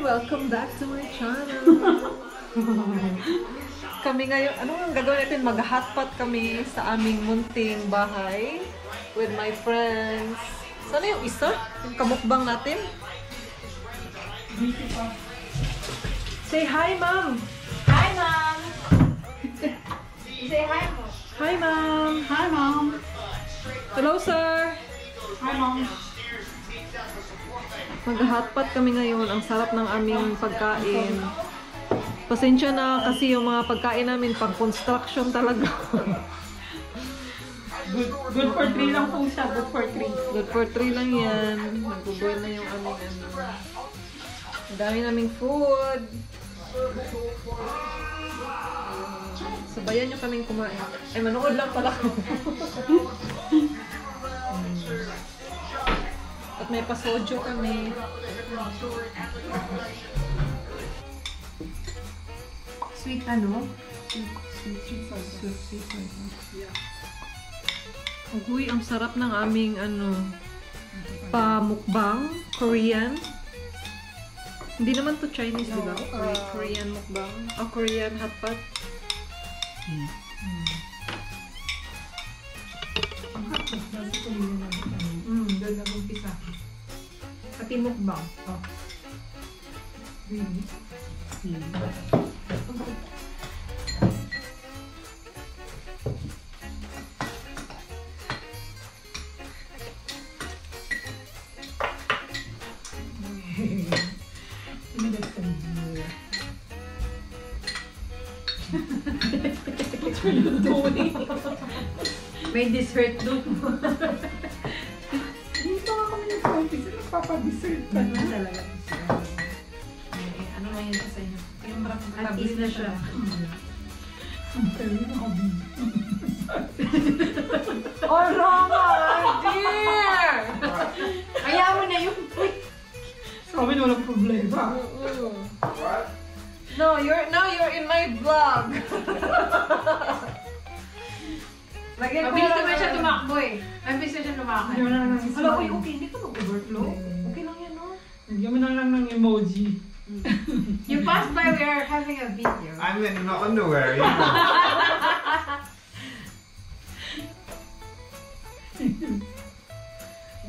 Welcome back to my channel! Kami ngayon, ano ang gagawin natin? Mag-hotpot kami sa aming munting bahay with my friends. Sana yung isa? Yung kamukbang natin? Say hi, Mom! Hi, Mom! Say hi, Mom! Hi, Mom! Hi, Mom! Hello, sir! Hi, Mom! Mag-hotpot kami ngayon. Ang sarap ng aming pagkain. Pasensya na kasi yung mga pagkain namin pang construction talaga. Good for 3 lang po siya. Good for 3. Good for 3 lang yan. Nag-boil na yung aming ano. Ang dami naming food. Sabayan nyo kaming kumain. Ay, manood lang pala. At may pasojo kami. Sweet ano? Sweet. Uy, ang sarap ng aming ano, pa-mukbang, Korean. Hindi naman to Chinese, no, diba? Korean mukbang. O, Korean hotpot. Ang hotpot na sa Korean natin. Doon nag-umpisa. Pati mukbang. Oh. Really? What are you doing? May dessert doon. Dito nga kami nag-office. Nagpapa-dessert ka na. Talaga. Ano nga yan sa inyo? Yung At is na siya. Oh, Roma! Dear! Kaya mo na yung Sabi na walang problema. What? No, now you're in my vlog. mabilis naman siya tumakbo eh. Mabilis na siya lumakad. Hala, okay, hindi ko nag-overflow. Okay lang yan, no? Nagyan mo na lang ng emoji. You passed by, we are having a video. I'm in my underwear, you know.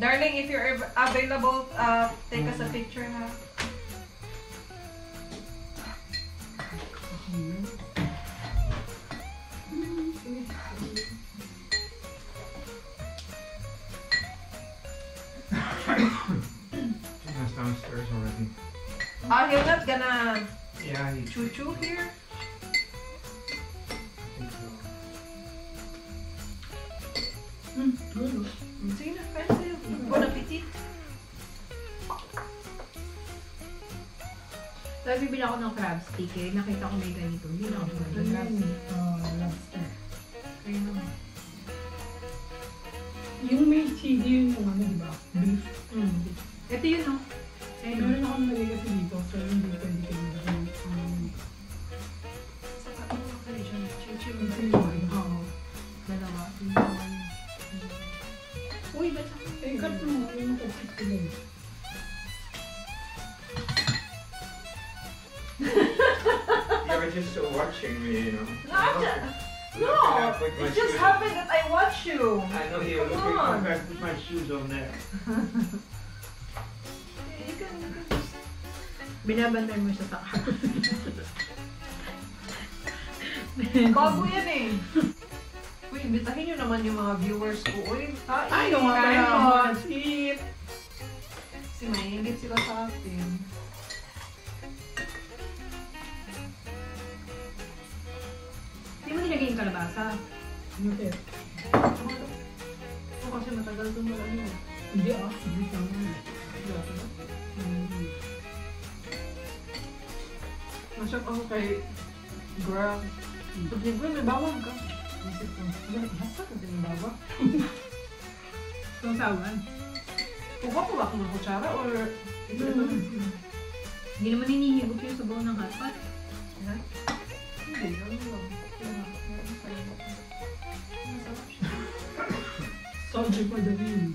Darling, if you're available, take us a picture, ha? He's downstairs already. He's not gonna Yeah, he choo-choo here? think so. Good. Sige na, kaya sa'yo. Bon appetit. Tapos bibili ako ng crab stick eh. Nakita ko may ganito. Hindi na ako bibili. Lobster. Kaya naman. Yung may chili yun yung ano, di ba? Beef. Ito yun, no? Meron akong nalagay kasi dito, so hindi pwede kayo nilagay. Saka ano ka kayo dyan? Choo-choo. Oo. Dalawa. Uy, ba't ako? Eh, cut mo. Yung toxic ko lang. You were just watching me, you know. No, it just happened that I watch you. I know you were looking Come on. I put my shoes on there. You can just... Binabantay mo siya sa house. Bago yan eh. Uy, imbitahin nyo naman yung mga viewers ko. Uy, Ay, yung mga kaya eat. kasi maingit sila sa atin. Hindi mo nilagay yung kalabasa. Okay. Ito kasi matagal doon wala nyo. Hindi ah. Hindi ka mo. Masyap ako kay Grab. Sabi ko, may bawang ka. Isip ko. Basta ka din baba. Itong sawan. Kuha ko ba ako ng kutsara or... Hindi naman hinihigop yung sabaw ng hotpot. Hindi, ano lang. Soldier for the win.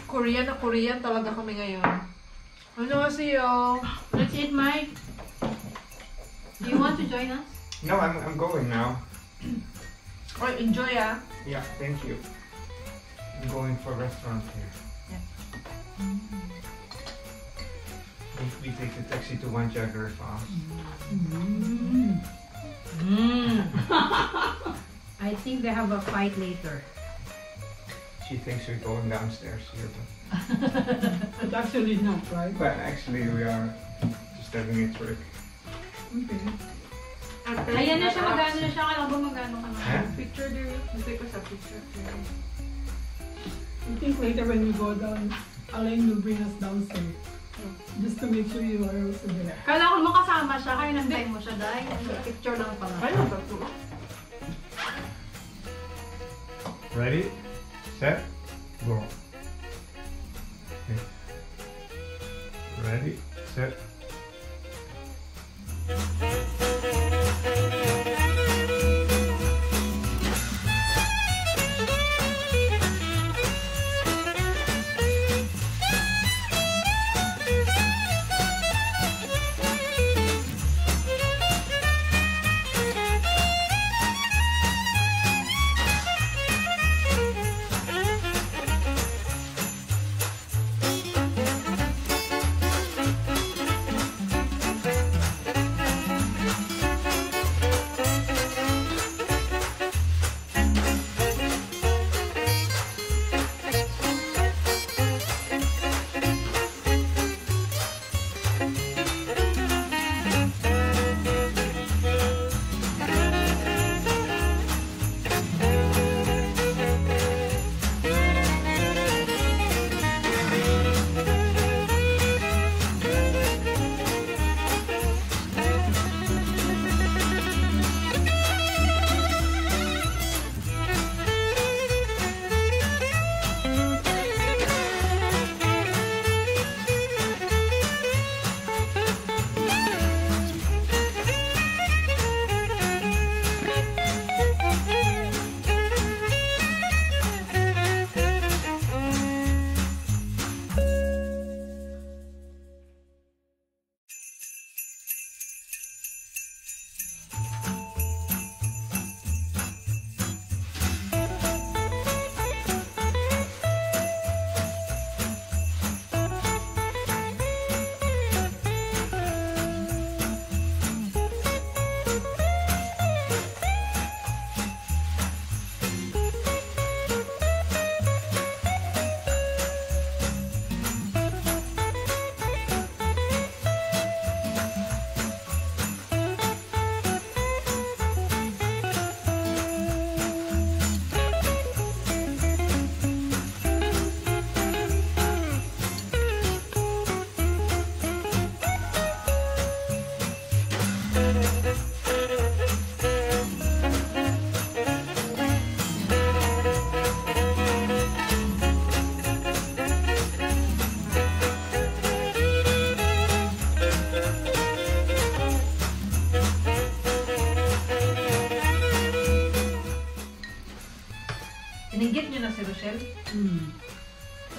Korean na Korean talaga kami ngayon. 안녕하세요. Let's eat, Mike. Do you want to join us? No, I'm going now. Oh, enjoy ah. Yeah, thank you. I'm going for a restaurant here. We take the taxi to One Jagger Farm. I think they have a fight later. She thinks we're going downstairs here, But actually not, right? but actually we are just having a trip. Okay. Ayan na siya, magano na siya. Kala ba magano ka na? Huh? Picture din. Nagtay ko sa picture. I think later when we go down, Alain will bring us downstairs. Just to make sure you are also there. Kala ko makasama siya, kaya nantay mo siya dahil. Picture lang pala. Ayun, bato. Ready, set, go. Okay. Ready, set. Tinigit niyo na si Rochelle?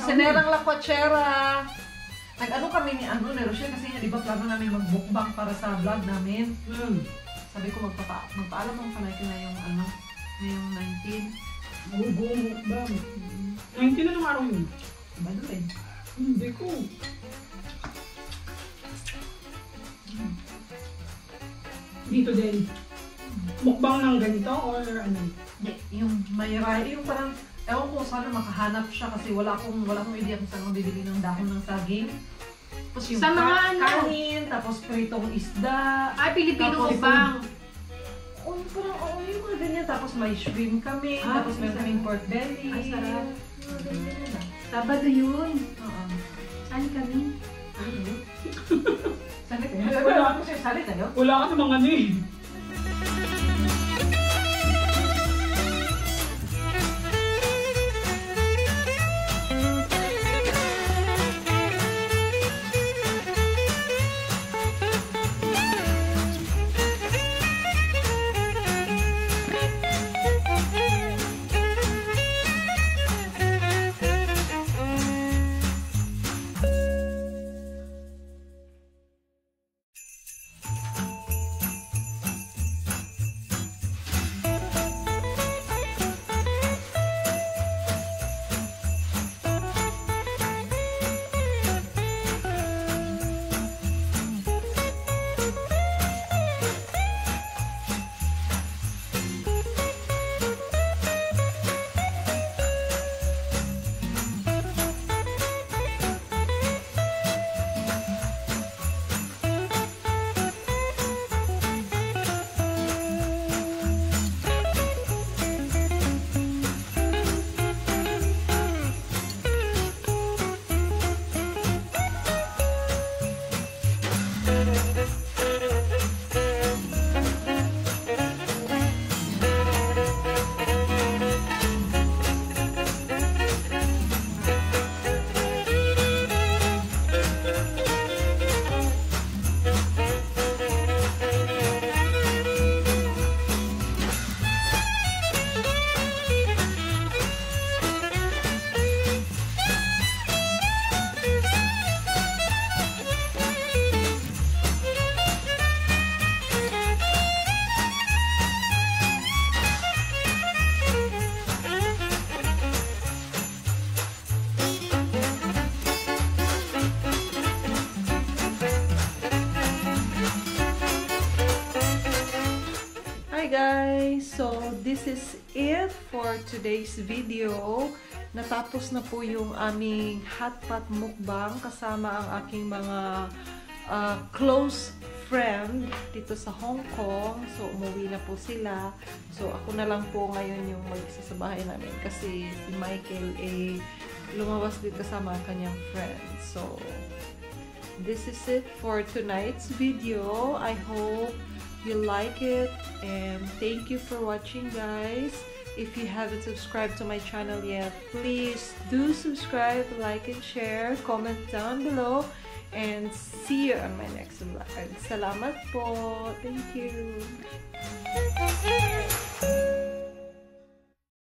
Sinerang lakwatsera. Nag-ano kami ni Rochelle kasi di ba plano namin mag-mukbang para sa vlog namin. Sabi ko magpaalam ang panay ko na yung ngayong 19. Buong mukbang. 19 na ng araw yun. Diba doon? Hindi ko. Dito din. Mukbang ng ganito or ano? Yung may yung parang, ewan ko sana makahanap siya kasi wala akong idea kung saan bibili ng dahon ng saging. Tapos yung Sa mga ano? kanin, tapos pritong isda. Ay, Pilipino Tapos mukbang. Yung mga ganyan. Tapos may shrimp kami, tapos may kaming pork belly. Ay, sarap. Mga ganyan na. Sabado yun. Oo. Saan kami? Salit eh. Wala. Salit tayo? Wala ka sa mga ano eh. So, this is it for today's video. Natapos na po yung aming hotpot mukbang kasama ang aking mga close friend dito sa Hong Kong. So, umuwi na po sila. So, ako na lang po ngayon yung mag-isa sa bahay namin kasi si Michael lumabas din kasama ang kanyang friend. So, this is it for tonight's video. I hope you like it and thank you for watching, guys. If you haven't subscribed to my channel yet, please do subscribe, like and share, comment down below, and see you on my next vlog. Salamat po. Thank you.